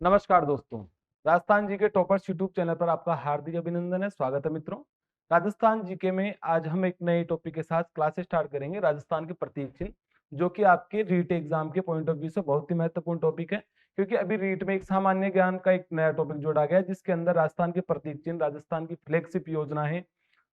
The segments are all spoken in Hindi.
नमस्कार दोस्तों। राजस्थान जी के टॉपर्स यूट्यूब चैनल पर आपका हार्दिक अभिनंदन है। स्वागत है मित्रों। राजस्थान जीके में आज हम एक नए टॉपिक के साथ क्लासेस स्टार्ट करेंगे। राजस्थान के प्रतीक चिन्ह, जो कि आपके रीट एग्जाम के पॉइंट ऑफ व्यू से बहुत ही महत्वपूर्ण टॉपिक है, क्योंकि अभी रीट में एक सामान्य ज्ञान का एक नया टॉपिक जोड़ा गया है, जिसके अंदर राजस्थान के प्रतीक चिन्ह, राजस्थान की फ्लैगशिप योजना है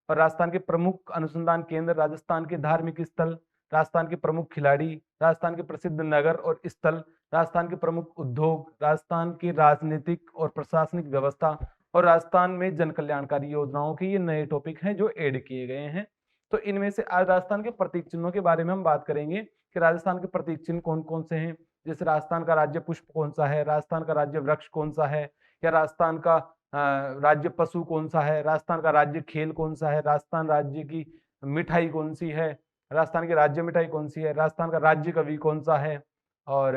और राजस्थान के प्रमुख अनुसंधान केंद्र, राजस्थान के धार्मिक स्थल, राजस्थान के प्रमुख खिलाड़ी, राजस्थान के प्रसिद्ध नगर और स्थल, राजस्थान के प्रमुख उद्योग, राजस्थान की राजनीतिक और प्रशासनिक व्यवस्था और राजस्थान में जन कल्याणकारी योजनाओं के ये नए टॉपिक हैं जो ऐड किए गए हैं। तो इनमें से आज राजस्थान के प्रतीक चिन्हों के बारे में हम बात करेंगे कि राजस्थान के प्रतीक चिन्ह कौन कौन से हैं। जैसे राजस्थान का राज्य पुष्प कौन सा है, राजस्थान का राज्य वृक्ष कौन सा है, या राजस्थान का राज्य पशु कौन सा है, राजस्थान का राज्य खेल कौन सा है, राजस्थान राज्य की मिठाई कौन सी है, राजस्थान की राज्य मिठाई कौन सी है, राजस्थान का राज्य कवि कौन सा है, और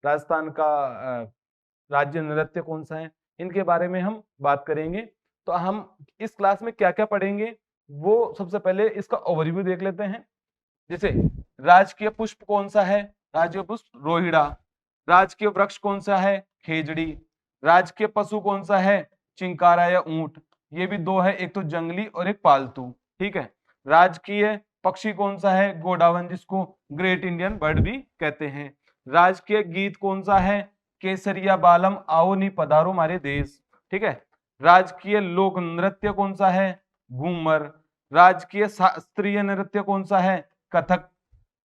राजस्थान का राज्य नृत्य कौन सा है। इनके बारे में हम बात करेंगे। तो हम इस क्लास में क्या क्या पढ़ेंगे, वो सबसे पहले इसका ओवरव्यू देख लेते हैं। जैसे राजकीय पुष्प कौन सा है, राजकीय पुष्प रोहिड़ा। राजकीय वृक्ष कौन सा है, खेजड़ी। राजकीय पशु कौन सा है, चिंकारा या ऊंट। ये भी दो है, एक तो जंगली और एक पालतू। ठीक है। राजकीय पक्षी कौन सा है, गोडावन, जिसको ग्रेट इंडियन बर्ड भी कहते हैं। राजकीय गीत कौन सा है, केसरिया बालम आओ नी पधारो हमारे देश। ठीक है। राजकीय लोक नृत्य कौन सा है, घूमर। राजकीय शास्त्रीय नृत्य कौन सा है, कथक।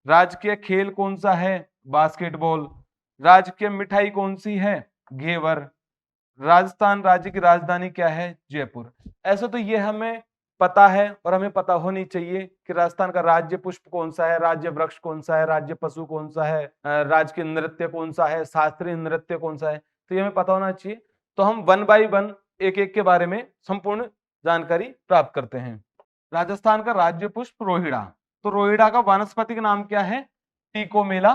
राजकीय खेल कौन सा है, बास्केटबॉल। राजकीय मिठाई कौन सी है, घेवर। राजस्थान राज्य की राजधानी क्या है, जयपुर। ऐसा तो ये हमें पता है और हमें पता होनी चाहिए कि राजस्थान का राज्य पुष्प कौन सा है, राज्य वृक्ष कौन सा है, राज्य पशु कौन सा है, राजकीय नृत्य कौन सा है, शास्त्रीय नृत्य कौन सा है। तो ये हमें पता होना चाहिए। तो हम वन बाय वन एक एक के बारे में संपूर्ण जानकारी प्राप्त करते हैं। राजस्थान का राज्य पुष्प रोहिड़ा। तो रोहिड़ा का वानस्पतिक नाम क्या है, टिकोमेला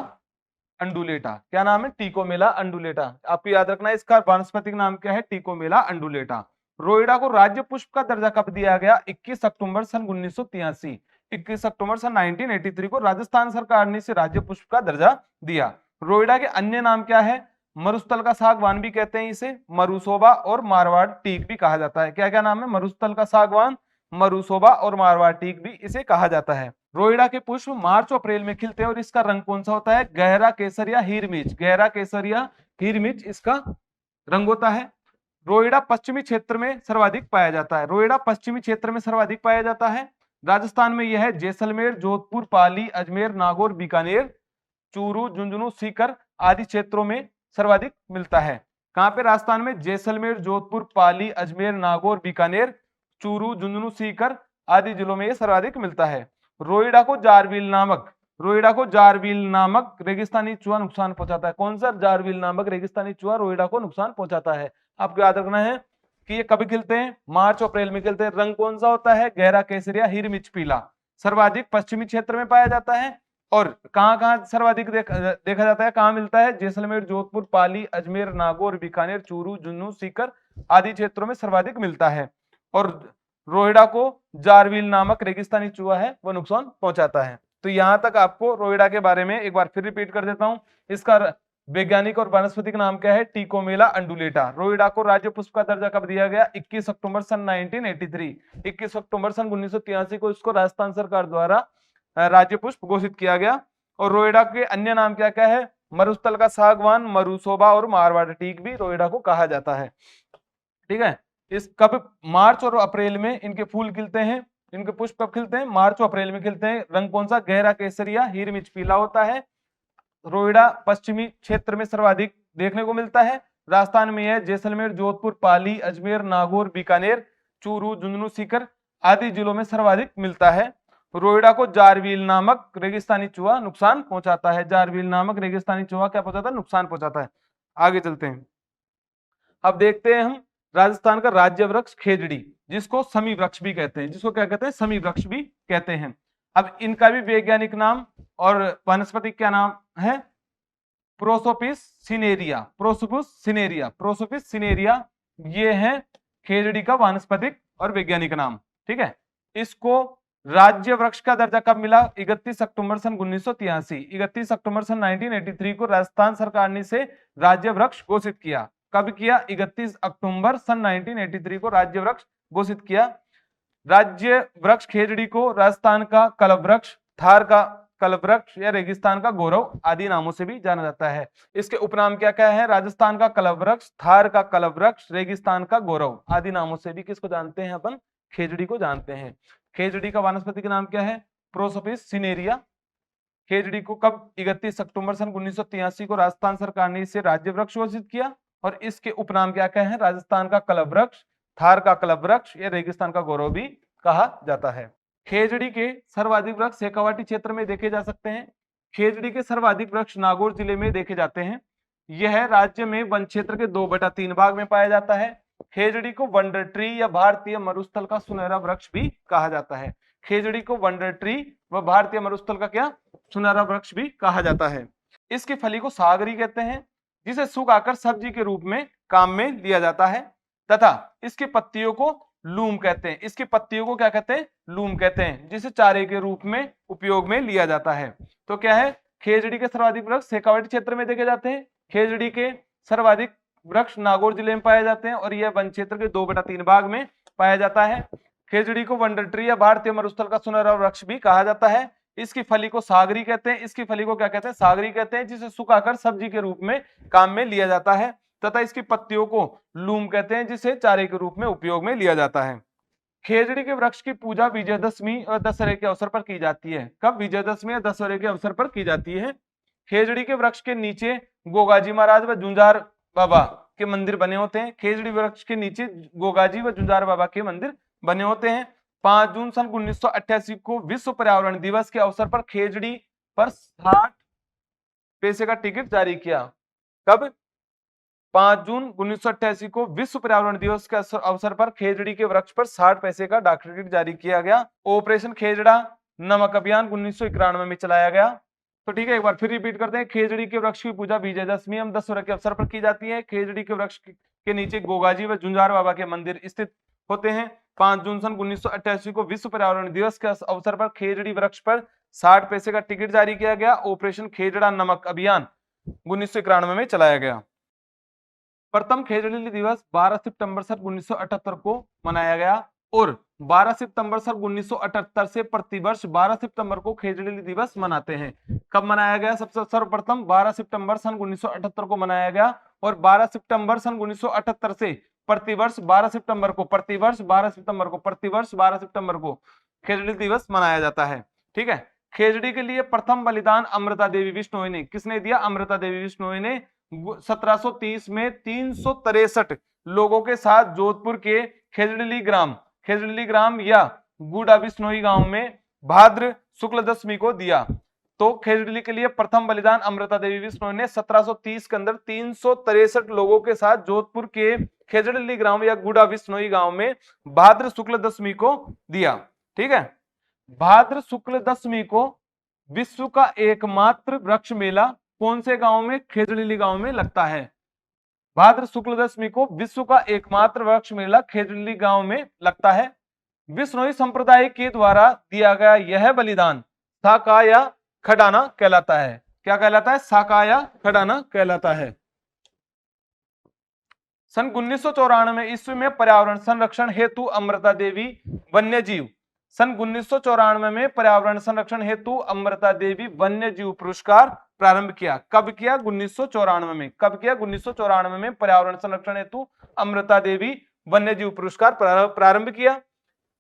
अंडुलेटा। क्या नाम है, टिकोमेला अंडुलेटा। आपको याद रखना है इसका वानस्पतिक नाम क्या है, टिकोमेला अंडुलेटा। रोहिड़ा को राज्य पुष्प का दर्जा कब दिया गया, 21 अक्टूबर सन 1983। 21 अक्टूबर सन 1983 को राजस्थान सरकार ने इसे राज्य पुष्प का दर्जा दिया। रोहिड़ा के अन्य नाम क्या है, मरुस्थल का सागवान भी कहते हैं इसे, मरुसोबा और मारवाड़ टीक भी कहा जाता है। क्या क्या नाम है, मरुस्थल का सागवान, मरुसोबा और मारवाड़ टीक भी इसे कहा जाता है। रोहिड़ा के पुष्प मार्च और अप्रैल में खिलते हैं और इसका रंग कौन सा होता है, गहरा केसरिया हीरमिच। गहरा केसरिया हीरमिच इसका रंग होता है। रोहिड़ा पश्चिमी क्षेत्र में सर्वाधिक पाया जाता है। रोहिड़ा पश्चिमी क्षेत्र में सर्वाधिक पाया जाता है। राजस्थान में यह है जैसलमेर, जोधपुर, पाली, अजमेर, नागौर, बीकानेर, चूरू, झुंझुनू, सीकर आदि क्षेत्रों में सर्वाधिक मिलता है। कहां पे, राजस्थान में जैसलमेर, जोधपुर, पाली, अजमेर, नागौर, बीकानेर, चूरू, झुंझुनू, सीकर आदि जिलों में यह सर्वाधिक मिलता है। रोहिड़ा को जारवील नामक रेगिस्तानी चूहा नुकसान पहुंचाता है। कौन सा, जारवील नामक रेगिस्तानी चूहा रोहिड़ा को नुकसान पहुंचाता है। आपको याद रखना है कि ये कब खिलते हैं, मार्च और अप्रैल में खिलते हैं। रंग कौन सा होता है, गहरा केसरिया हीरमिच पीला। सर्वाधिक पश्चिमी क्षेत्र में पाया जाता है। और कहां कहां सर्वाधिक देखा जाता है, कहां मिलता है, जैसलमेर, जोधपुर, पाली, अजमेर, नागौर, बीकानेर, चूरू, झुंझुनू, सीकर आदि क्षेत्रों में सर्वाधिक मिलता है। और रोहिड़ा को जारवील नामक रेगिस्तानी चूहा है वो नुकसान पहुंचाता है। तो यहां तक आपको रोहिड़ा के बारे में एक बार फिर रिपीट कर देता हूं। इसका वैज्ञानिक और वनस्पतिक नाम क्या है, टिकोमेला अंडुलेटा। रोहिड़ा को राज्य पुष्प का दर्जा कब दिया गया, 21 अक्टूबर सन 1983। 21 अक्टूबर सन 1983 को इसको राजस्थान सरकार द्वारा राज्य पुष्प घोषित किया गया। और रोहिड़ा के अन्य नाम क्या क्या है, मरुस्थल का सागवान, मरुसोबा और मारवाड़ टीक भी रोहिड़ा को कहा जाता है। ठीक है। इस कब, मार्च और अप्रैल में इनके फूल खिलते हैं, इनके पुष्प कब खिलते हैं, मार्च और अप्रैल में खिलते हैं। रंग कौन सा, गहरा केसरिया हीरमिच पीला होता है। रोहिड़ा पश्चिमी क्षेत्र में सर्वाधिक देखने को मिलता है। राजस्थान में यह जैसलमेर, जोधपुर, पाली, अजमेर, नागौर, बीकानेर, चूरू, झुंझुनू, सीकर आदि जिलों में सर्वाधिक मिलता है। रोहिड़ा को जारवील नामक रेगिस्तानी चूहा नुकसान पहुंचाता है। जारवील नामक रेगिस्तानी चूहा क्या पहुंचाता है, नुकसान पहुंचाता है। आगे चलते हैं। अब देखते हैं हम राजस्थान का राज्य वृक्ष खेजड़ी, जिसको समी वृक्ष भी कहते हैं, जिसको क्या कहते हैं, समी वृक्ष भी कहते हैं। अब इनका भी वैज्ञानिक नाम और वनस्पतिक क्या नाम है, प्रोसोपिस सिनेरिया। प्रोसोपिस सिनेरिया ये है खेजड़ी का वानस्पतिक और वैज्ञानिक नाम। ठीक है। इसको राज्य वृक्ष का दर्जा कब मिला, 31 अक्टूबर सन 1983। 31 अक्टूबर सन 1983 को राजस्थान सरकार ने इसे राज्य वृक्ष घोषित किया। कब किया? 31 अक्टूबर सन 1983 को राज्य वृक्ष घोषित किया। राज्य वृक्ष खेजड़ी को राजस्थान का कल्पवृक्ष, थार का कल्पवृक्ष या रेगिस्तान का गौरव आदि नामों से भी जाना जाता है। इसके उपनाम क्या क्या है? राजस्थान का कल्पवृक्ष, थार का कल्पवृक्ष, रेगिस्तान का गौरव आदि नामों से भी किसको जानते हैं अपन? खेजड़ी को जानते हैं। खेजड़ी का वानस्पतिक नाम क्या है? प्रोसोपिस सिनेरिया। खेजड़ी को कब 31 अक्टूबर सन 1983 को राजस्थान सरकार ने इसे राज्य वृक्ष घोषित किया और इसके उपनाम क्या क्या है? राजस्थान का कल्पवृक्ष, थार का कल्पवृक्ष या रेगिस्तान का गौरव भी कहा जाता है। खेजड़ी के सर्वाधिक वृक्ष शेखावाटी क्षेत्र में देखे जा सकते हैं। खेजड़ी के सर्वाधिक वृक्ष नागौर जिले में देखे जाते हैं। यह राज्य में वन क्षेत्र के 2/3 भाग में पाया जाता है। खेजड़ी को वंडर ट्री या भारतीय मरुस्थल का सुनहरा वृक्ष भी कहा जाता है। खेजड़ी को वंडर ट्री व भारतीय मरुस्थल का क्या? सुनहरा वृक्ष भी कहा जाता है। इसकी फली को सागरी कहते हैं, जिसे सुखाकर सब्जी के रूप में काम में लिया जाता है, तथा इसकी पत्तियों को लूम कहते हैं। इसकी पत्तियों को क्या कहते हैं? लूम कहते हैं, जिसे चारे के रूप में उपयोग में लिया जाता है। तो क्या है? खेजड़ी के सर्वाधिक वृक्ष शेखावाटी क्षेत्र में देखे जाते हैं। खेजड़ी के सर्वाधिक वृक्ष नागौर जिले में पाए जाते हैं और यह वन क्षेत्र के 2/3 भाग में पाया जाता है। खेजड़ी को वंडर ट्री या भारतीय मरुस्थल का सुनहरा वृक्ष भी कहा जाता है। इसकी फली को सागरी कहते हैं। इसकी फली को क्या कहते हैं? सागरी कहते हैं, जिसे सुखाकर सब्जी के रूप में काम में लिया जाता है, तथा इसकी पत्तियों को लूम कहते हैं, जिसे चारे के रूप में उपयोग में लिया जाता है। खेजड़ी के वृक्ष की पूजा विजयदशमी और दशहरे के अवसर पर की जाती है। कब? विजयदशमी या दशहरे के अवसर पर की जाती है। खेजड़ी के वृक्ष के नीचे गोगाजी महाराज व जुंजार बाबा के मंदिर बने होते हैं। खेजड़ी वृक्ष के नीचे गोगाजी व जुंजार बाबा के मंदिर बने होते हैं। 5 जून सन 1988 को विश्व पर्यावरण दिवस के अवसर पर खेजड़ी पर 60 पैसे का टिकट जारी किया। कब? 5 जून 1988 को विश्व पर्यावरण दिवस के अवसर पर खेजड़ी के वृक्ष पर 60 पैसे का डाक टिकट जारी किया गया। ऑपरेशन खेजड़ा नमक अभियान 1991 में चलाया गया। तो ठीक है, एक बार फिर रिपीट करते हैं। खेजड़ी के वृक्ष की पूजा विजयदशमी एवं दशहरा के अवसर पर की जाती है। खेजड़ी के वृक्ष के नीचे गोगाजी व जुंजार बाबा के मंदिर स्थित होते हैं। 5 जून सन 1988 को विश्व पर्यावरण दिवस के अवसर पर खेजड़ी वृक्ष पर 60 पैसे का टिकट जारी किया गया। ऑपरेशन खेजड़ा नमक अभियान 1991 में चलाया गया। प्रथम खेजड़ी दिवस 12 सितंबर सन 1978 को मनाया गया और 12 सितंबर सन 1978 से प्रतिवर्ष 12 सितंबर को खेजड़ी दिवस मनाते हैं। कब मनाया गया? सबसे सर्वप्रथम 12 सितंबर सन 1978 को मनाया गया और 12 सितंबर सन 1978 से प्रतिवर्ष 12 सितंबर को खेजड़ी दिवस मनाया जाता है। ठीक है, खेजड़ी के लिए प्रथम बलिदान अमृता देवी बिश्नोई ने, किसने दिया? अमृता देवी बिश्नोई ने 1730 में 363 लोगों के साथ जोधपुर के खेजड़ी ग्राम या गुड़ा बिश्नोई गांव में भाद्र शुक्ल दशमी को दिया। तो खेजड़ी के लिए प्रथम बलिदान अमृता देवी बिश्नोई ने 1730 के अंदर 363 लोगों के साथ जोधपुर के खेजड़ी ग्राम या गुड़ा बिश्नोई गांव में भाद्र शुक्ल दशमी को दिया। ठीक है, भाद्र शुक्ल दशमी को विश्व का एकमात्र वृक्ष मेला कौन से गांव में? खेजड़ी गांव में लगता है। भाद्र शुक्ल दशमी को विश्व का एकमात्र वृक्ष मेला खेजड़ी गांव में लगता है। बिश्नोई संप्रदाय के द्वारा दिया गया यह बलिदान साका या खडाना कहलाता है। क्या कहलाता है? साका या खडाना कहलाता है। सन 1994 ईस्वी में पर्यावरण संरक्षण हेतु अमृता देवी वन्यजीव में पर्यावरण संरक्षण हेतु अमृता देवी वन्यजीव पुरस्कार प्रारंभ किया। कब किया? 1994 में। कब किया? 1994 में पर्यावरण संरक्षण हेतु अमृता देवी वन्यजीव पुरस्कार प्रारंभ किया।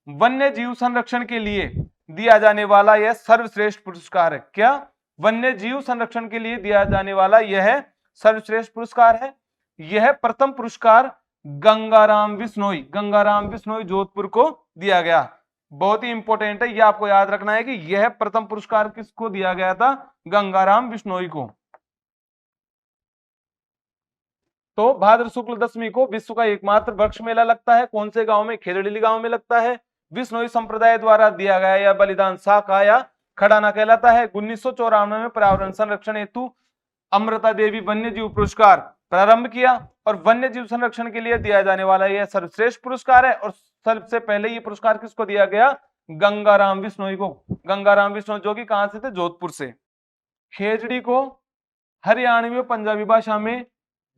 वन्यजीव संरक्षण के लिए दिया जाने वाला यह सर्वश्रेष्ठ पुरस्कार है। क्या? वन्यजीव संरक्षण के लिए दिया जाने वाला यह सर्वश्रेष्ठ पुरस्कार है। यह प्रथम पुरस्कार गंगाराम बिश्नोई जोधपुर को दिया गया। बहुत ही इंपॉर्टेंट है, यह आपको याद रखना है कि यह प्रथम पुरस्कार किसको दिया गया था? गंगाराम बिश्नोई को। तो भाद्र शुक्ल दशमी को विश्व का एकमात्र वृक्ष मेला लगता है। कौन से गांव में? खेजड़ी गांव में लगता है। बिश्नोई संप्रदाय द्वारा दिया गया यह बलिदान साका या खडाना कहलाता है। 1994 में पर्यावरण संरक्षण हेतु अमृता देवी वन्यजीव पुरस्कार प्रारंभ किया और वन्यजीव संरक्षण के लिए दिया जाने वाला यह सर्वश्रेष्ठ पुरस्कार है। और सबसे पहले ये पुरस्कार किसको दिया गया? गंगाराम बिश्नोई को। गंगाराम बिश्नोई जो कि कहां से थे? जोधपुर से। खेजड़ी को हरियाणवी और पंजाबी भाषा में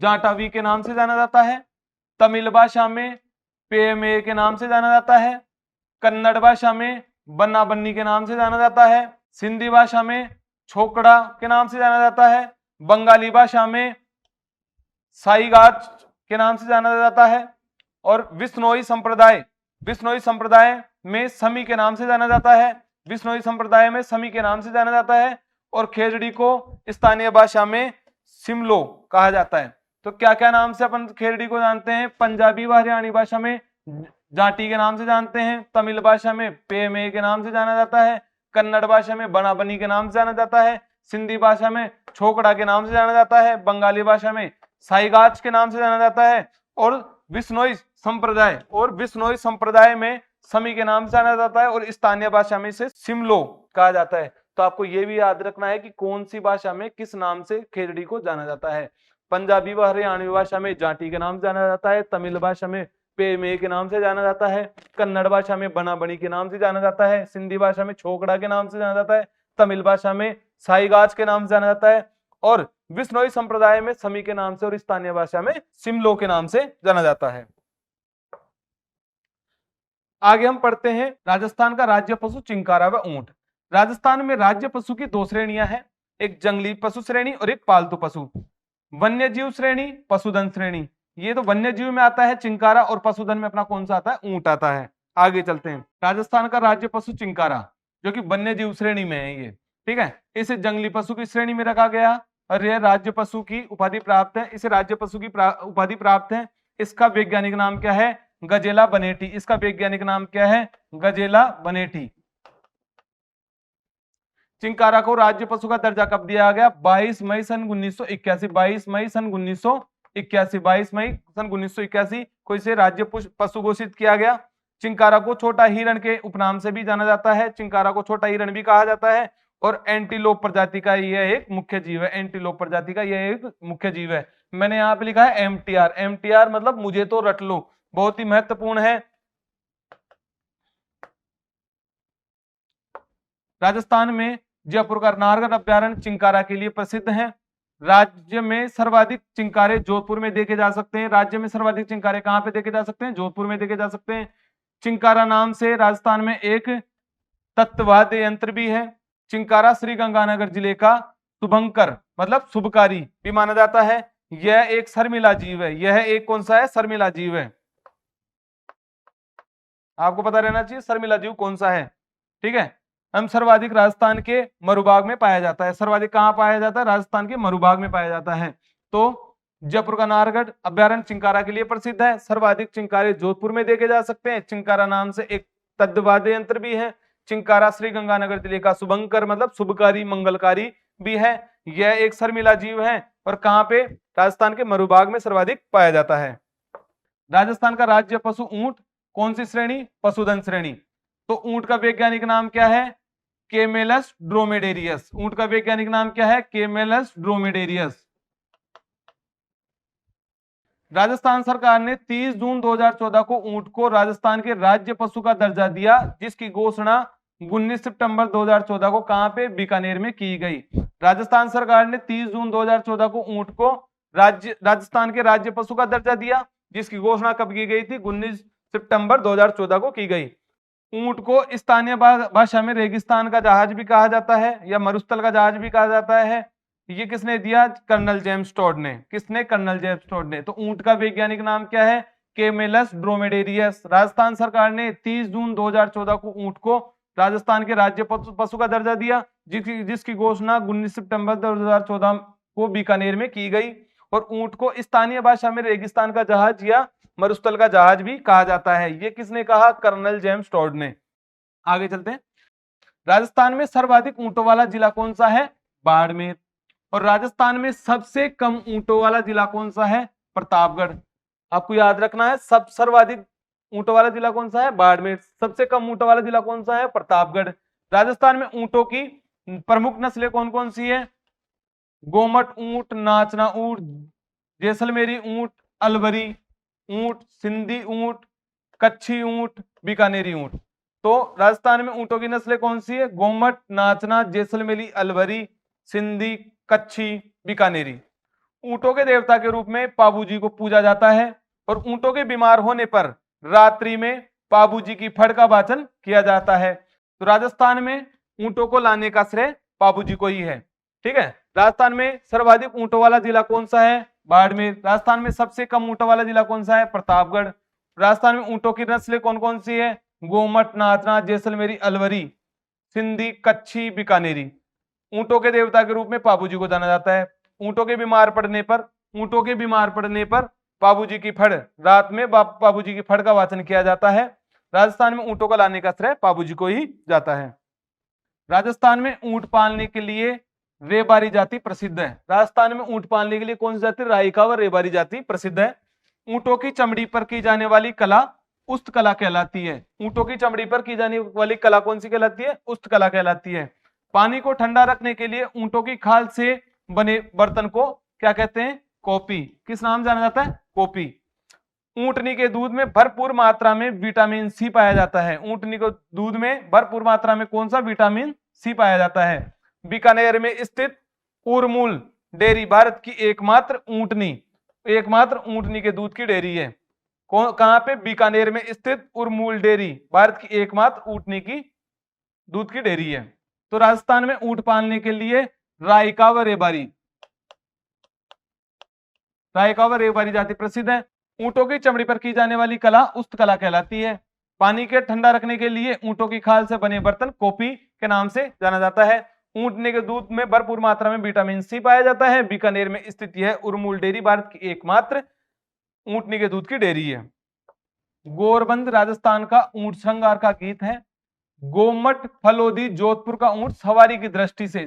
जाटावी के नाम से जाना जाता है। तमिल भाषा में पेमे के नाम से जाना जाता है। कन्नड़ भाषा में बन्ना बन्नी के नाम से जाना जाता है। सिंधी भाषा में छोकड़ा के नाम से जाना जाता है। बंगाली भाषा में साईगाच के नाम से जाना जाता है। और विश्नोई संप्रदाय में समी के नाम से जाना जाता है। विश्नोई संप्रदाय में समी के नाम से जाना जाता है। और खेजड़ी को स्थानीय भाषा में सिमलो कहा जाता है। तो क्या क्या नाम से अपन खेजड़ी को जानते हैं? पंजाबी व हरियाणी भाषा में जाटी के नाम से जानते हैं। तमिल भाषा में पेमे के नाम से जाना जाता है। कन्नड़ भाषा में बनाबनी के नाम से जाना जाता है। सिंधी भाषा में छोकड़ा के नाम से जाना जाता है। बंगाली भाषा में साईगाच के नाम से जाना जाता है। और विश्नोई संप्रदाय में समी के नाम से जाना जाता है। और स्थानीय भाषा में इसे सिमलो कहा जाता है। तो आपको यह भी याद रखना है कि कौन सी भाषा में किस नाम से खेजड़ी को जाना जाता है। पंजाबी व हरियाणवी भाषा में जाटी के नाम से जाना जाता है। तमिल भाषा में पेमे के नाम से जाना जाता है। कन्नड़ भाषा में बनाबनी के नाम से जाना जाता है। सिंधी भाषा में छोकड़ा के नाम से जाना जाता है। तमिल भाषा में साईगाच के नाम से जाना जाता है। और विश्नोई संप्रदाय में समी के नाम से और स्थानीय भाषा में सिमलो के नाम से जाना जाता है। आगे हम पढ़ते हैं राजस्थान का राज्य पशु चिंकारा व ऊंट। राजस्थान में राज्य पशु की दो श्रेणियां हैं, एक जंगली पशु श्रेणी और एक पालतू पशु। वन्यजीव श्रेणी, पशुधन श्रेणी। ये तो वन्यजीव में आता है चिंकारा, और पशुधन में अपना कौन सा आता है? ऊंट आता है। आगे चलते हैं। राजस्थान का राज्य पशु चिंकारा जो कि वन्यजीव श्रेणी में है ये, ठीक है। इसे जंगली पशु की श्रेणी में रखा गया और यह राज्य पशु की उपाधि प्राप्त है। इसे राज्य पशु की उपाधि प्राप्त है। इसका वैज्ञानिक नाम क्या है? गजेला बनेटी। इसका वैज्ञानिक नाम क्या है? गजेला बनेटी। चिंकारा को राज्य पशु का दर्जा कब दिया गया? 22 मई सन 1981। 22 मई सन 1981 को इसे राज्य पशु घोषित किया गया। चिंकारा को छोटा हिरण के उपनाम से भी जाना जाता है। चिंकारा को छोटा हिरण भी कहा जाता है। और एंटीलोप प्रजाति का यह एक मुख्य जीव है। एंटीलोप प्रजाति का यह एक मुख्य जीव है। मैंने यहाँ पे लिखा है एमटीआर। एमटीआर मतलब मुझे तो रट लो, बहुत ही महत्वपूर्ण है। राजस्थान में जयपुर का नाहरगढ़ अभ्यारण्य चिंकारा के लिए प्रसिद्ध है। राज्य में सर्वाधिक चिंकारे जोधपुर में देखे जा सकते हैं। राज्य में सर्वाधिक चिंकारे कहां पे देखे जा सकते हैं? जोधपुर में देखे जा सकते हैं। चिंकारा नाम से राजस्थान में एक तत्ववाद्य यंत्र भी है। चिंकारा श्री गंगानगर जिले का शुभंकर मतलब शुभकारी भी माना जाता है। यह एक शर्मिला जीव है। यह एक कौन सा है? शर्मिला जीव है। आपको पता रहना चाहिए शर्मिला जीव कौन सा है, ठीक है। हम सर्वाधिक राजस्थान के मरुभाग में पाया जाता है। सर्वाधिक कहां पाया जाता है? राजस्थान के मरुभाग में पाया जाता है। तो जयपुर का नाहरगढ़ अभ्यारण्य चिंकारा के लिए प्रसिद्ध है। सर्वाधिक चिंकारे जोधपुर में देखे जा सकते हैं। चिंकारा नाम से एक तत्ववाद्य यंत्र भी है। चिंकारा श्री गंगानगर जिले का शुभंकर मतलब शुभकारी मंगलकारी भी है। यह एक शर्मिला जीव है और कहां पे? राजस्थान के मरुभाग में सर्वाधिक पाया जाता है। राजस्थान का राज्य पशु ऊंट, कौन सी श्रेणी? पशुधन श्रेणी। तो ऊंट का वैज्ञानिक नाम क्या है? केमेलस ड्रोमेडेरियस। ऊंट का वैज्ञानिक नाम क्या है? केमेलस ड्रोमेडेरियस। राजस्थान सरकार ने 30 जून 2014 को ऊंट को राजस्थान के राज्य पशु का दर्जा दिया, जिसकी घोषणा 19 सितंबर 2014 को कहां पे? बीकानेर में की गई। राजस्थान सरकार ने 30 जून 2014 को ऊंट को राजस्थान के राज्य पशु का दर्जा दिया, जिसकी घोषणा कब की गई थी? 19 सितंबर 2014 को की गई। ऊंट को स्थानीय भाषा में रेगिस्तान का जहाज भी कहा जाता है या मरुस्थल का जहाज भी कहा जाता है। ये किसने दिया? कर्नल जेम्स टॉड ने। किसने? कर्नल जेम्स टॉड ने। तो ऊंट का वैज्ञानिक नाम क्या है? केमेलस ड्रोमेडेरियस। राजस्थान सरकार ने 30 जून 2014 को ऊंट को राजस्थान के राज्य पशु का दर्जा दिया, जिसकी घोषणा 19 सितंबर 2014 को बीकानेर में की गई। और ऊंट को स्थानीय भाषा में रेगिस्तान का जहाज या मरुस्थल का जहाज भी कहा जाता है। ये किसने कहा? कर्नल जेम्स टॉड ने। आगे चलते हैं। राजस्थान में सर्वाधिक ऊंटों वाला जिला कौन सा है? बाड़मेर। और राजस्थान में सबसे कम ऊंटों वाला जिला कौन सा है? प्रतापगढ़। आपको याद रखना है सब सर्वाधिक ऊंटों वाला जिला कौन सा है? बाड़मेर। सबसे कम ऊंटों वाला जिला कौन सा है? प्रतापगढ़। राजस्थान में ऊंटों की प्रमुख नस्लें कौन कौन सी है? गोमट ऊंट, नाचना ऊंट, जैसलमेरी ऊंट, अलवरी ऊंट, सिंधी ऊंट, कच्छी ऊंट, बीकानेरी ऊंट। तो राजस्थान में ऊंटों की नस्लें कौन सी है? गोमट, नाचना, जैसलमेरी, अलवरी, सिंधी, कच्छी, बीकानेरी। ऊंटों के देवता के रूप में पाबू जी को पूजा जाता है और ऊंटों के बीमार होने पर रात्रि में पाबू जी की फड़ का वाचन किया जाता है। तो राजस्थान में ऊंटों को लाने का श्रेय पाबू जी को ही है। ठीक है, राजस्थान में सर्वाधिक ऊंटों वाला जिला कौन सा है? बाड़मेर। राजस्थान में सबसे कम ऊंटों वाला जिला कौन सा है? प्रतापगढ़। राजस्थान में ऊंटों की नस्लें कौन कौन सी है? गोमट, नाथना, जैसलमेरी, अलवरी, सिंधी, कच्छी, बीकानेरी। ऊंटों के देवता के रूप में पाबू जी को जाना जाता है। ऊंटों के बीमार पड़ने पर पाबू जी की फड़, रात में पाबू जी की फड़ का वाचन किया जाता है। राजस्थान में ऊंटों का लाने का श्रेय पाबू जी को ही जाता है। राजस्थान में ऊंट पालने के लिए रेबारी जाति प्रसिद्ध है। राजस्थान में ऊंट पालने के लिए कौन सी जाति? राइका व रेबारी जाति प्रसिद्ध है। ऊंटों की चमड़ी पर की जाने वाली कला उस्त कला कहलाती है। ऊंटों की चमड़ी पर की जाने वाली कला कौन सी कहलाती है? उस्त कला कहलाती है। पानी को ठंडा रखने के लिए ऊंटों की खाल से बने बर्तन को क्या कहते हैं? कॉपी। किस नाम जाना जाता है? कॉपी। ऊंटनी के दूध में भरपूर मात्रा में विटामिन सी पाया जाता है। ऊंटनी को दूध में भरपूर मात्रा में कौन सा? विटामिन सी पाया जाता है। बीकानेर में स्थित उरमूल डेयरी भारत की एकमात्र ऊंटनी के दूध की डेयरी है। कहां पे? बीकानेर में स्थित उरमूल डेयरी भारत की एकमात्र ऊंटनी की दूध की डेयरी है। तो राजस्थान में ऊंट पालने के लिए राइका व रेबारी जाति प्रसिद्ध है। ऊंटों की चमड़ी पर की जाने वाली कला उस्त कला कहलाती है। पानी के ठंडा रखने के लिए ऊंटों की खाल से बने बर्तन कॉपी के नाम से जाना जाता है। ऊंटनी के दूध में भरपूर मात्रा में विटामिन सी पाया जाता है। बीकानेर में स्थित यह उरमूल डेयरी भारत की एकमात्र ऊंटनी के दूध की डेयरी है। गोरबंद राजस्थान का ऊंट श्रृंगार का गीत है। गोमट फलोदी जोधपुर का ऊंट सवारी की दृष्टि से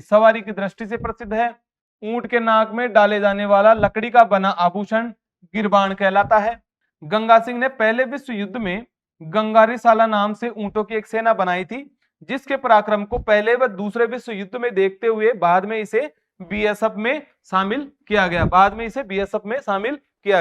प्रसिद्ध है। ऊंट के नाक में डाले जाने वाला लकड़ी का बना आभूषण गिरबान कहलाता है। गंगा सिंह ने पहले विश्व युद्ध में गंगारीसाला नाम से ऊंटों की एक सेना बनाई थी, जिसके पराक्रम को पहले व दूसरे विश्व युद्ध में देखते हुए बाद में इसे बीएसएफ में शामिल किया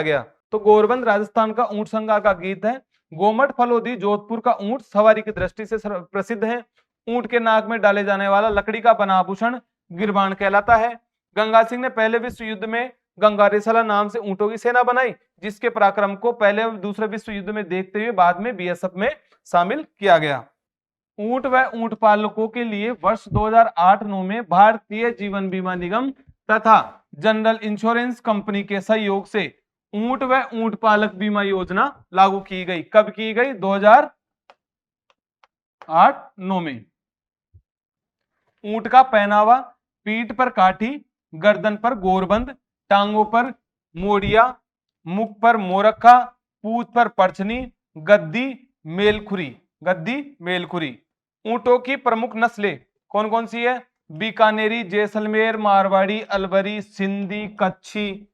गया। तो गोरबंद राजस्थान का ऊंट श्रृंगार का गीत है। गोमट फलोदी जोधपुर का ऊंट सवारी की दृष्टि से प्रसिद्ध है। ऊंट के नाक में डाले जाने वाला लकड़ी का बना आभूषण गिरबान कहलाता है। गंगा सिंह ने पहले विश्व युद्ध में गंगारीसाला नाम से ऊंटों की सेना बनाई, जिसके पराक्रम को पहले और दूसरे विश्व युद्ध में देखते हुए बाद में बीएसएफ में शामिल किया गया। ऊंट व ऊंट पालकों के लिए वर्ष 2008-9 में भारतीय जीवन बीमा निगम तथा जनरल इंश्योरेंस कंपनी के सहयोग से ऊंट व ऊंट पालक बीमा योजना लागू की गई। कब की गई? 2008-9 में। ऊंट का पहनावा पीठ पर काठी, गर्दन पर गोरबंद, टांगों पर मोड़िया, मुख पर मोरखा, पूंछ पर परछनी, गद्दी मेलखुरी। ऊंटों की प्रमुख नस्लें कौन कौन सी है? बीकानेरी, जैसलमेर, मारवाड़ी, अलवरी, सिंधी, कच्छी,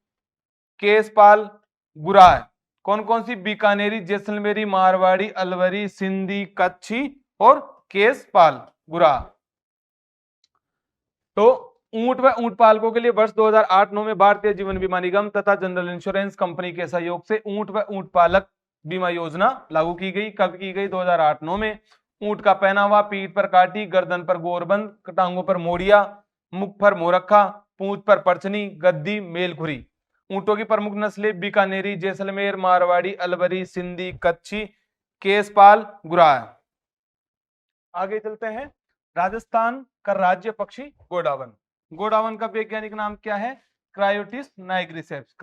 केसपाल, गुराय। कौन कौन सी? बीकानेरी, जैसलमेरी, मारवाड़ी, अलवरी, सिंधी, कच्छी और केसपाल, गुरा। तो ऊंट व ऊंट पालकों के लिए वर्ष 2008-9 में भारतीय जीवन बीमा निगम तथा जनरल इंश्योरेंस कंपनी के सहयोग से ऊंट व ऊंट पालक बीमा योजना लागू की गई। कब की गई? 2008-9 में। ऊंट का पहनावा पीठ पर काठी, गर्दन पर गोरबंद, टांगों पर मोड़िया, मुख पर मोरखा, पूंछ पर परछनी, गद्दी मेलखुरी। ऊंटों की प्रमुख नस्लें बीकानेरी, जैसलमेर, मारवाड़ी, अलवरी, सिंधी, कच्छी, केसपाल, गुराय। आगे चलते हैं। राजस्थान का राज्य पक्षी गोडावन। गोडावन का वैज्ञानिक नाम क्या है? क्रायोटिस नाइग्रिसेप्स।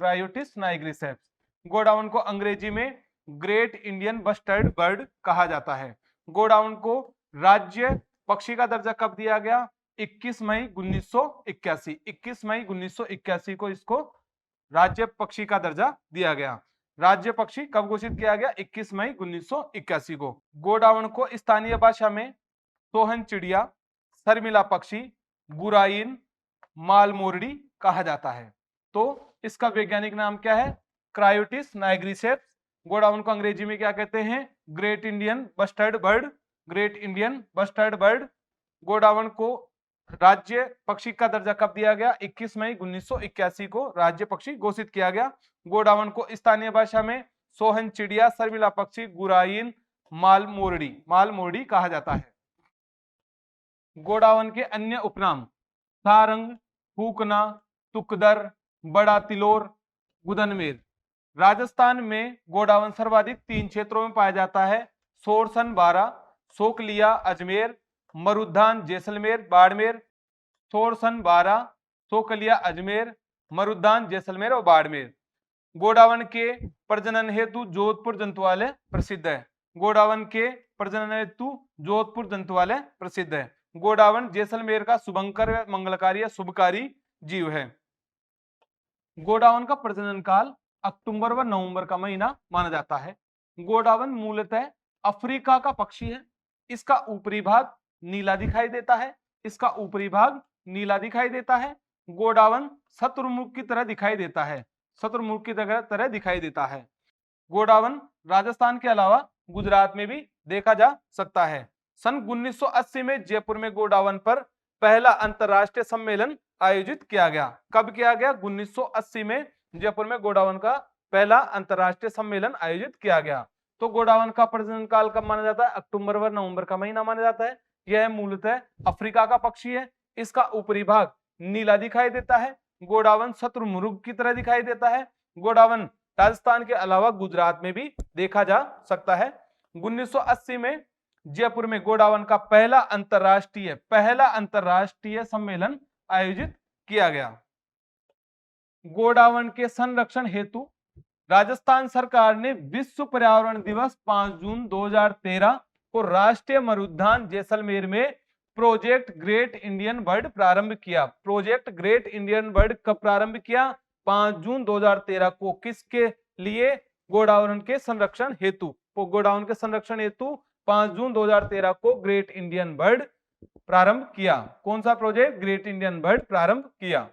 गोडावन को अंग्रेजी में ग्रेट इंडियन बस्टर्ड बर्ड कहा जाता है। गोडावन को राज्य पक्षी का दर्जा कब दिया गया? 21 मई 1981 को इसको राज्य पक्षी का दर्जा दिया गया। राज्य पक्षी कब घोषित किया गया? 21 मई 1981 को। गोडावन को स्थानीय भाषा में सोहन चिड़िया, शर्मिला पक्षी, गुराइन, मालमोरडी कहा जाता है। तो इसका वैज्ञानिक नाम क्या है? क्रायोटिस नाइग्रिसेप्स। गोडावन को अंग्रेजी में क्या कहते हैं? Great Indian bustard bird. Godown को राज्य पक्षी का दर्जा कब दिया गया? 21 मई 1981 को राज्य पक्षी घोषित किया गया। गोडावन को स्थानीय भाषा में सोहन चिड़िया, शर्मिला पक्षी, गुराइन, मालमोरडी कहा जाता है। गोडावन के अन्य उपनाम सारंग, फूकना, तुकदर, बड़ा तिलोर, गुदनमेर। राजस्थान में गोडावन सर्वाधिक 3 क्षेत्रों में पाया जाता है, सोरसन बारा, सोकलिया अजमेर, मरुद्धान जैसलमेर बाड़मेर। सोरसन बारा, सोकलिया अजमेर, मरुद्धान जैसलमेर और बाड़मेर। गोडावन के प्रजनन हेतु जोधपुर जंतुआलय प्रसिद्ध है। गोडावन के प्रजनन हेतु जोधपुर जंतुआलय प्रसिद्ध है। गोडावन जैसलमेर का शुभंकर मंगलकारी या शुभकारी जीव है। गोडावन का प्रजनन काल अक्टूबर व नवंबर का महीना माना जाता है। गोडावन मूलतः अफ्रीका का पक्षी है। इसका ऊपरी भाग नीला दिखाई देता है। इसका ऊपरी भाग नीला दिखाई देता है। गोडावन शत्रुमुख की तरह दिखाई देता है। शत्रुमुख की तरह दिखाई देता है। गोडावन राजस्थान के अलावा गुजरात में भी देखा जा सकता है। सन 1980 में जयपुर में गोडावन पर पहला अंतरराष्ट्रीय सम्मेलन आयोजित किया गया। कब किया गया? 1980 में जयपुर में गोडावन का पहला अंतरराष्ट्रीय सम्मेलन आयोजित किया गया। तो गोडावन का प्रजनन काल कब माना जाता है? अक्टूबर व नवंबर का महीना माना जाता है। यह मूलतः अफ्रीका का पक्षी है। इसका ऊपरी भाग नीला दिखाई देता है। गोडावन शत्रुमुर्ग की तरह दिखाई देता है। गोडावन राजस्थान के अलावा गुजरात में भी देखा जा सकता है। 1980 में जयपुर में गोडावन का पहला अंतरराष्ट्रीय सम्मेलन आयोजित किया गया। गोडावन के संरक्षण हेतु राजस्थान सरकार ने विश्व पर्यावरण दिवस 5 जून 2013 को राष्ट्रीय मरुद्यान जैसलमेर में प्रोजेक्ट ग्रेट इंडियन बर्ड प्रारंभ किया। प्रोजेक्ट ग्रेट इंडियन बर्ड कब प्रारंभ किया? 5 जून 2013 को। किसके लिए? गोडावन के संरक्षण हेतु। गोडावन के संरक्षण हेतु 5 जून 2013 को ग्रेट इंडियन बर्ड प्रारंभ किया। कौन सा प्रोजेक्ट? ग्रेट इंडियन बर्ड प्रारंभ किया।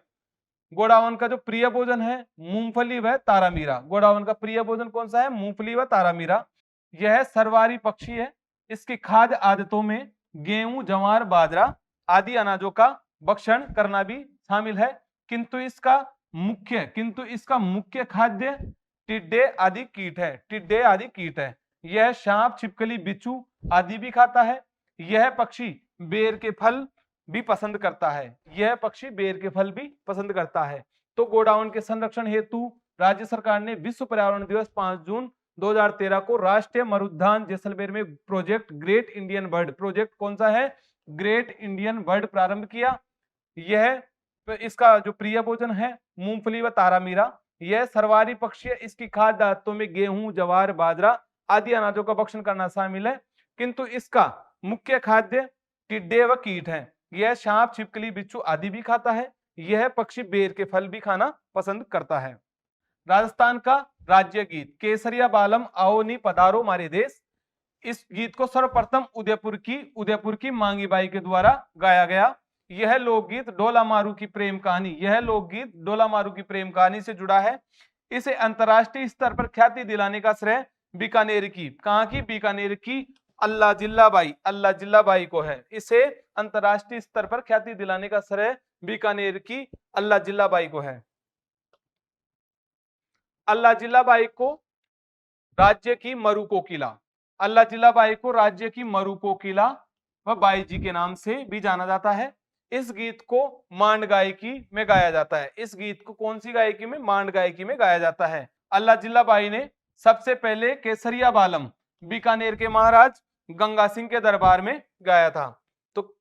गोडावन का जो प्रिय भोजन है मूंगफली व तारामीरा। गोडावन का प्रिय भोजन कौन सा है? मूंगफली व तारामीरा। यह सर्वाहारी पक्षी है। इसकी खाद्य आदतों में गेहूं, जवार, बाजरा आदि अनाजों का भक्षण करना भी शामिल है, किंतु इसका मुख्य खाद्य टिड्डे आदि कीट है। यह सांप, छिपकली, बिच्छू आदि भी खाता है। यह पक्षी बेर के फल भी पसंद करता है। तो गोडावन के संरक्षण हेतु राज्य सरकार ने विश्व पर्यावरण दिवस 5 जून 2013 को राष्ट्रीय मरुद्यान जैसलमेर में project great Indian bird, project कौन सा है? ग्रेट इंडियन बर्ड प्रारंभ किया। यह इसका जो प्रिय भोजन है मूंगफली व तारामीरा। यह सर्वाहारी पक्षी है। इसकी खाद्य आदतों में गेहूं, जवार, बाजरा आदि अनाजों का भक्षण करना शामिल है, किंतु इसका मुख्य खाद्य टिड्डे व कीट है। यह सांप, छिपकली, बिच्छू आदि भी खाता है। यह पक्षी बेर के फल भी खाना पसंद करता है। राजस्थान का राज्य गीत केसरिया बालम आओ नी पधारो मारे देश। इस गीत को सर्वप्रथम उदयपुर की मांगीबाई के द्वारा गाया गया। यह लोकगीत डोला मारू की प्रेम कहानी से जुड़ा है। इसे अंतरराष्ट्रीय स्तर पर ख्याति दिलाने का श्रेय बीकानेर की अल्लाह जिल्ला बाई को है। इसे अंतरराष्ट्रीय स्तर पर ख्याति दिलाने का श्रेय बीकानेर की अल्लाह जिल्ला बाई को है। अल्लाह जिल्ला बाई को राज्य की मरु कोकिला व बाई जी के नाम से भी जाना जाता है। इस गीत को मांड गायकी में गाया जाता है। इस गीत को कौन सी गायकी में? मांड गायकी में गाया जाता है। अल्लाह जिल्ला बाई ने सबसे पहले केसरिया बालम बीकानेर के महाराज गंगा सिंह के दरबार में गाया था। तो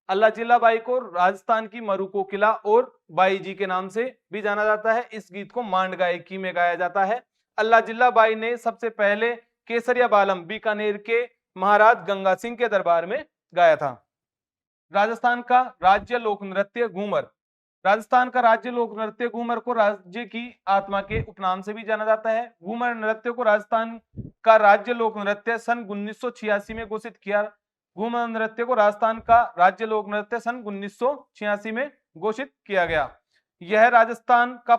अल्लाह जिल्ला बाई को राजस्थान की मरु कोकिला और बाई जी के नाम से भी जाना जाता है। इस गीत को मांड गायकी में गाया जाता है। अल्लाह जिल्ला बाई ने सबसे पहले केसरिया बालम बीकानेर के महाराज गंगा सिंह के दरबार में गाया था। राजस्थान का राज्य लोक नृत्य घूमर। राजस्थान का राज्य लोक नृत्य घूमर को राज्य की आत्मा के उपनाम से भी जाना जाता है। घूमर नृत्य को राजस्थान का राज्य लोक नृत्य सन 1986 में घोषित किया। घूमर नृत्य को राजस्थान का राज्य लोक नृत्य सन 1986 में घोषित किया गया। यह राजस्थान का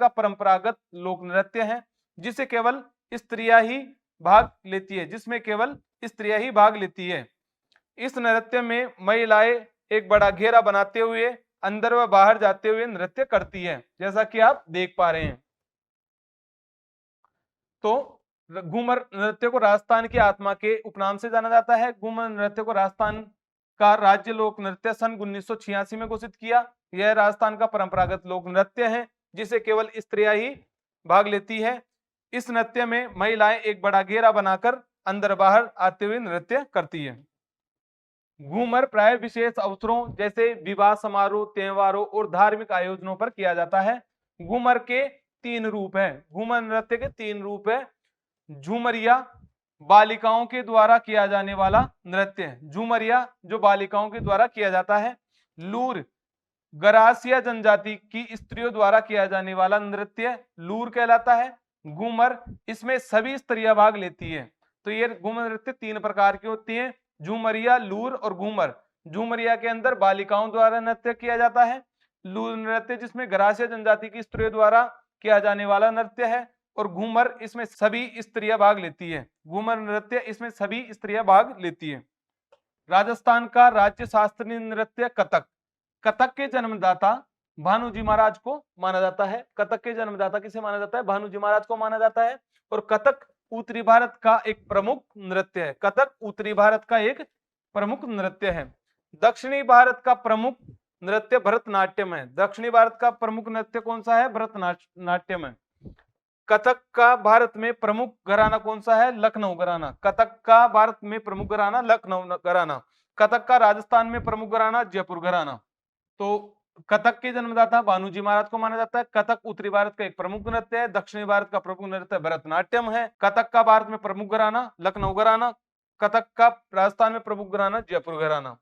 परंपरागत लोक नृत्य है, जिसे केवल स्त्रियां ही भाग लेती है। इस नृत्य में महिलाएं एक बड़ा घेरा बनाते हुए अंदर व बाहर जाते हुए नृत्य करती है, जैसा कि आप देख पा रहे हैं। तो घूमर नृत्य को राजस्थान की आत्मा के उपनाम से जाना जाता है। घूमर नृत्य को राजस्थान का राज्य लोक नृत्य सन 1986 में घोषित किया। यह राजस्थान का परंपरागत लोक नृत्य है जिसे केवल स्त्रियां ही भाग लेती है। इस नृत्य में महिलाएं एक बड़ा घेरा बनाकर अंदर बाहर आते हुए नृत्य करती है। घूमर प्राय विशेष अवसरों जैसे विवाह समारोह, त्योहारों और धार्मिक आयोजनों पर किया जाता है। घूमर के 3 रूप हैं। घूमर नृत्य के 3 रूप है। झूमरिया बालिकाओं के द्वारा किया जाने वाला नृत्य है। झूमरिया जो बालिकाओं के द्वारा किया जाता है। लूर गरासिया जनजाति की स्त्रियों द्वारा किया जाने वाला नृत्य लूर कहलाता है। घूमर इसमें सभी स्त्रियां भाग लेती है। तो ये घूमर नृत्य 3 प्रकार की होती है, झूमरिया, लूर और घूमर। झूमरिया के अंदर बालिकाओं द्वारा नृत्य किया जाता है। लूर नृत्य जिसमें गरासिया जनजाति की स्त्रियों द्वारा किया जाने वाला नृत्य है। और घूमर इसमें सभी स्त्रियां भाग लेती है। घूमर नृत्य इसमें सभी स्त्रियां भाग लेती है। राजस्थान का राज्य शास्त्रीय नृत्य कथक। कथक के जन्मदाता भानुजी महाराज को माना जाता है। कथक के जन्मदाता किसे माना जाता है? भानुजी महाराज को माना जाता है। और कथक उत्तरी भारत का एक प्रमुख नृत्य है। कथक उत्तरी भारत का एक प्रमुख नृत्य है। दक्षिणी भारत का प्रमुख नृत्य भरतनाट्यम है। दक्षिणी भारत का प्रमुख नृत्य कौन सा है? भरतनाट्यम है। कथक का भारत में प्रमुख घराना कौन सा है? लखनऊ घराना। कथक का भारत में प्रमुख घराना लखनऊ घराना। कथक का राजस्थान में प्रमुख घराना जयपुर घराना। तो कथक के जन्मदाता भानुजी महाराज को माना जाता है। कथक उत्तरी भारत का एक प्रमुख नृत्य है। दक्षिणी भारत का प्रमुख नृत्य भरतनाट्यम है। कथक का भारत में प्रमुख घराना लखनऊ घराना। कथक का राजस्थान में प्रमुख घराना जयपुर घराना।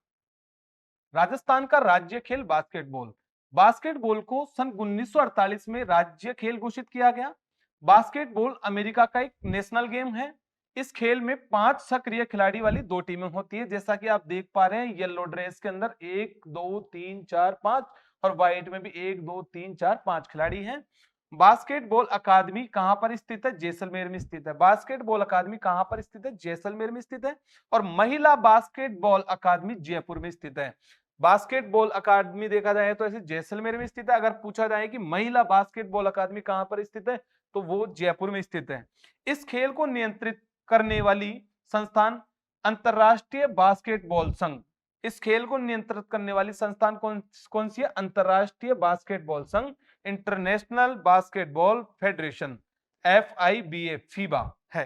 राजस्थान का राज्य खेल बास्केटबॉल। बास्केटबॉल को सन 1948 में राज्य खेल घोषित किया गया। बास्केटबॉल अमेरिका का एक नेशनल गेम है। इस खेल में 5 सक्रिय खिलाड़ी वाली 2 टीमें होती है। जैसा कि आप देख पा रहे हैं येलो ड्रेस के अंदर 1 2 3 4 5 और व्हाइट में भी 1 2 3 4 5 खिलाड़ी हैं। बास्केटबॉल अकादमी कहां पर स्थित है? जैसलमेर में स्थित है। बास्केटबॉल अकादमी कहां पर स्थित है? जैसलमेर में स्थित है। और महिला बास्केटबॉल अकादमी जयपुर में स्थित है। बास्केटबॉल अकादमी देखा जाए तो ऐसे जैसलमेर में स्थित है। अगर पूछा जाए कि महिला बास्केटबॉल अकादमी कहां पर स्थित है तो वो जयपुर में स्थित है। इस खेल को नियंत्रित करने वाली संस्थान अंतरराष्ट्रीय बास्केटबॉल संघ। इस खेल को नियंत्रित करने वाली संस्थान कौन सी है? अंतरराष्ट्रीय बास्केटबॉल संघ, international basketball federation, FIBA, FIBA है।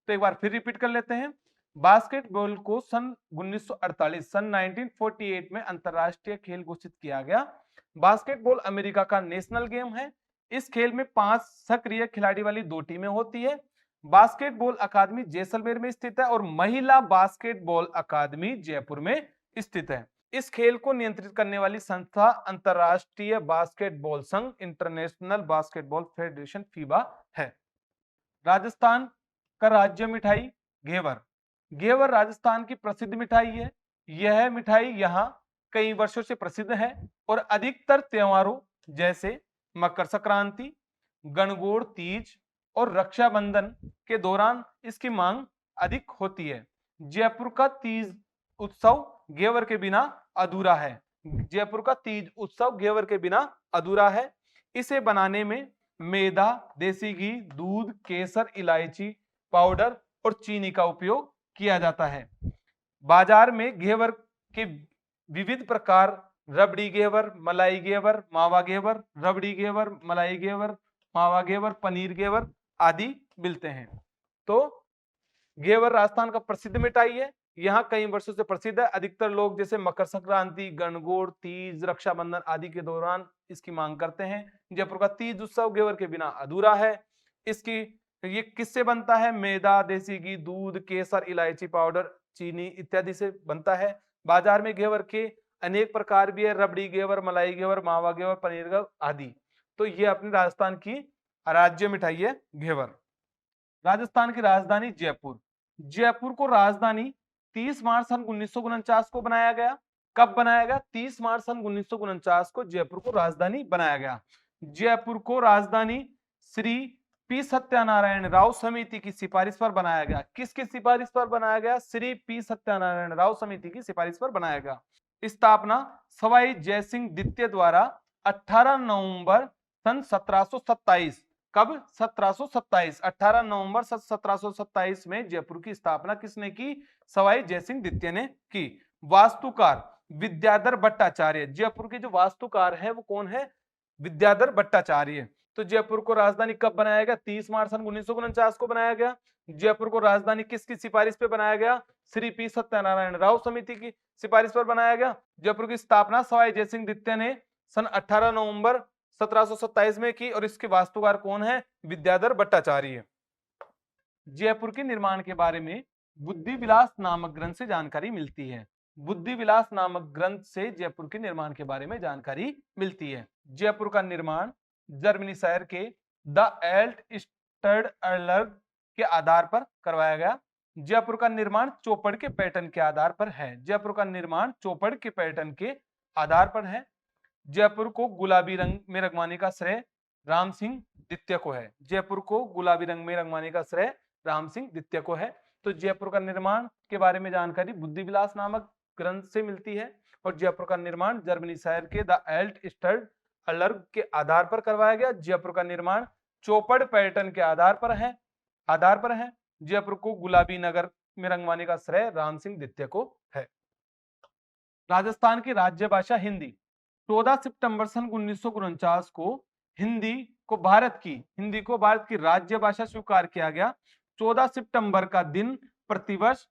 तो एक बार फिर रिपीट कर लेते हैं। बास्केटबॉल को सन 1948 में अंतरराष्ट्रीय खेल घोषित किया गया। बास्केटबॉल अमेरिका का नेशनल गेम है। इस खेल में 5 सक्रिय खिलाड़ी वाली 2 टीमें होती है। बास्केटबॉल अकादमी जैसलमेर में स्थित है और महिला बास्केटबॉल अकादमी जयपुर में स्थित है। इस खेल को नियंत्रित करने वाली संस्था अंतरराष्ट्रीय बास्केटबॉल संघ, इंटरनेशनल बास्केटबॉल फेडरेशन, फीबा है। राजस्थान का राज्य मिठाई घेवर। घेवर राजस्थान की प्रसिद्ध मिठाई है। यह मिठाई यहाँ कई वर्षों से प्रसिद्ध है और अधिकतर त्योहारों जैसे मकर संक्रांति, गणगौर तीज और रक्षाबंधन के दौरान इसकी मांग अधिक होती है। जयपुर का तीज उत्सव घेवर के बिना अधूरा है। जयपुर का तीज उत्सव घेवर के बिना अधूरा है। इसे बनाने में मैदा, देसी घी, दूध, केसर, इलायची पाउडर और चीनी का उपयोग किया जाता है। बाजार में घेवर के विविध प्रकार रबड़ी घेवर, मलाई घेवर, मावा घेवर, रबड़ी घेवर, मलाई घेवर, मावा घेवर, पनीर घेवर आदि मिलते हैं। तो घेवर राजस्थान का प्रसिद्ध मिठाई है। यहाँ कई वर्षों से प्रसिद्ध है। अधिकतर लोग जैसे मकर संक्रांति, गणगौर, तीज, रक्षाबंधन आदि के दौरान इसकी मांग करते हैं। जयपुर का तीज उत्सव घेवर के बिना अधूरा है। इसकी ये किससे बनता है? मैदा, देसी घी, दूध, केसर, इलायची पाउडर, चीनी इत्यादि से बनता है। बाजार में घेवर के अनेक प्रकार भी है, रबड़ी घेवर, मलाई घेवर, मावा घेवर, पनीर घेवर आदि। तो ये अपनी राजस्थान की राज्य मिठाई है घेवर। राजस्थान की राजधानी जयपुर। जयपुर को राजधानी 30 मार्च सन 1949 को बनाया गया। कब बनाया गया? 30 मार्च सन 1949 को जयपुर को राजधानी बनाया गया। जयपुर को राजधानी श्री पी सत्यानारायण राव समिति की सिफारिश पर बनाया गया। किसकी सिफारिश पर बनाया गया? श्री पी सत्यानारायण राव समिति की सिफारिश पर बनाया गया। स्थापना सवाई जयसिंह द्वितीय द्वारा 18 नवंबर सन 1727। कब? 1727। 18 नवंबर 1727 में जयपुर की स्थापना किसने की? सवाई जयसिंह द्वितीय ने की। वास्तुकार विद्याधर भट्टाचार्य। जयपुर के जो वास्तुकार है वो कौन है? विद्याधर भट्टाचार्य। तो जयपुर को राजधानी कब बनाया गया? 30 मार्च सन 1949 को बनाया गया। जयपुर को राजधानी किसकी सिफारिश पे बनाया गया? श्री पी सत्यनारायण राव समिति की सिफारिश पर बनाया गया। जयपुर की स्थापना सवाई जयसिंह द्वितीय ने सन 18 नवंबर 1727 में की और इसके वास्तुकार कौन है? विद्याधर भट्टाचार्य। जयपुर के निर्माण के बारे में बुद्धि विलास नामक ग्रंथ से जानकारी मिलती है। बुद्धि विलास नामक ग्रंथ से जयपुर के निर्माण के बारे में जानकारी मिलती है। जयपुर का निर्माण जर्मनी शहर के द एल्ट स्टडलर्ग के आधार पर करवाया गया। जयपुर का निर्माण चौपड़ के पैटर्न के आधार पर है। जयपुर का निर्माण चौपड़ के पैटर्न के आधार पर है। जयपुर को गुलाबी रंग में रंगवाने का श्रेय राम सिंह द्वितीय को है। जयपुर को गुलाबी रंग में रंगवाने का श्रेय राम सिंह द्वितीय को है। तो जयपुर का निर्माण के बारे में जानकारी बुद्धि विलास नामक ग्रंथ से मिलती है और जयपुर का निर्माण जर्मनी शहर के द एल्ट स्टडलर्ग के आधार पर करवाया गया। जयपुर का निर्माण चौपड़ पैटर्न के आधार पर है। जयपुर को गुलाबी नगर में रंगवाने का श्रेय राम सिंह द्वितीय को है। राजस्थान की राज्य भाषा हिंदी। 14 सितंबर सन 1949 को हिंदी को भारत की राज्य भाषा स्वीकार किया गया। 14 सितंबर का दिन प्रतिवर्ष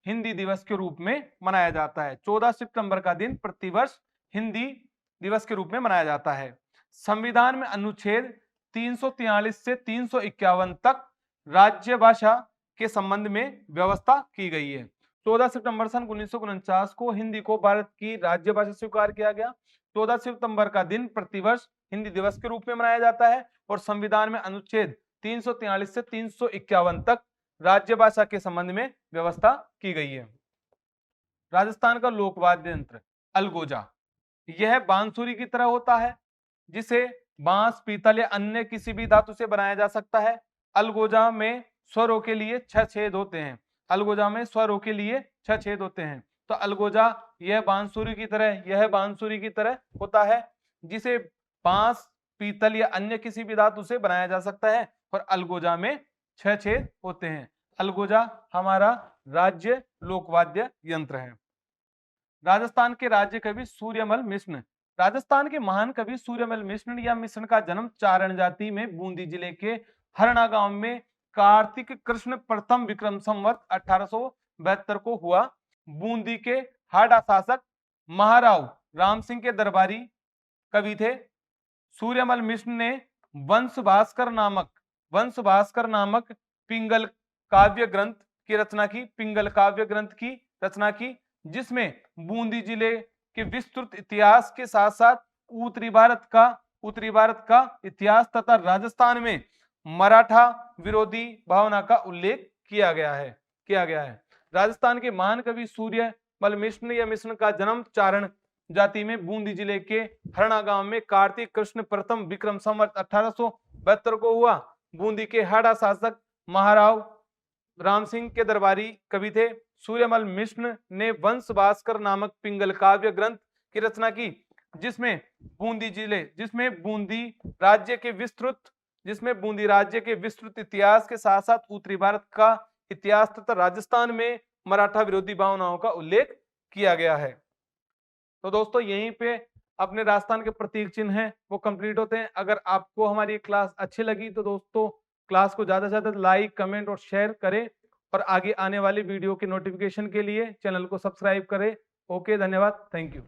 हिंदी दिवस के रूप में मनाया जाता है। 14 सितंबर का दिन प्रतिवर्ष हिंदी दिवस के रूप में मनाया जाता है। संविधान में अनुच्छेद 343 से 351 तक राज्य भाषा के संबंध में व्यवस्था की गई है। 14 सितंबर सन 1949 को हिंदी को भारत की राज्य भाषा स्वीकार किया गया। 14 सितंबर का दिन प्रतिवर्ष हिंदी दिवस के रूप में मनाया जाता है और संविधान में अनुच्छेद 343 से 351 तक राज्य भाषा के संबंध में व्यवस्था की गई है। राजस्थान का लोक वाद्य यंत्र अलगोजा। यह बांसुरी की तरह होता है जिसे बांस, पीतल या अन्य किसी भी धातु से बनाया जा सकता है। अलगोजा में स्वरों के लिए 6 छेद होते हैं। तो अलगोजा यह बांसुरी की तरह होता है जिसे बांस, पीतल या अन्य किसी भी धातु से बनाया जा सकता है और अलगोजा में 6 छेद होते हैं। अलगोजा हमारा राज्य लोकवाद्य यंत्र है। राजस्थान के राज्य कवि सूर्यमल मिश्र। राजस्थान के महान कवि सूर्यमल मिश्र या मिश्र का जन्म चारण जाति में बूंदी जिले के हरणा गांव में कार्तिक कृष्ण प्रथम विक्रम संवत 1872 को हुआ। बूंदी के हाड़ा शासक महाराव राम सिंह के दरबारी कवि थे। सूर्यमल मिश्र ने वंश भास्कर नामक पिंगल काव्य ग्रंथ की रचना की जिसमें बूंदी जिले के विस्तृत इतिहास के साथ साथ उत्तरी भारत का इतिहास तथा राजस्थान में मराठा विरोधी भावना का उल्लेख किया गया है। राजस्थान के महान कवि सूर्यमल मिश्र या मिश्र का जन्म चारण जाति में बूंदी जिले के हरणा गांव में कार्तिक कृष्ण प्रथम विक्रम संवत 1872 को हुआ। बूंदी के हाड़ा शासक महाराव राम सिंह के दरबारी कवि थे। सूर्यमल मिश्र ने वंश भास्कर नामक पिंगल काव्य ग्रंथ की रचना की जिसमें बूंदी राज्य के विस्तृत इतिहास के साथ साथ उत्तरी भारत का इतिहास तथा राजस्थान में मराठा विरोधी भावनाओं का उल्लेख किया गया है। तो दोस्तों यहीं पे अपने राजस्थान के प्रतीक चिन्ह हैं वो कंप्लीट होते हैं। अगर आपको हमारी क्लास अच्छी लगी तो दोस्तों क्लास को ज्यादा से ज्यादा लाइक, कमेंट और शेयर करें और आगे आने वाली वीडियो के नोटिफिकेशन के लिए चैनल को सब्सक्राइब करें। ओके, धन्यवाद, थैंक यू।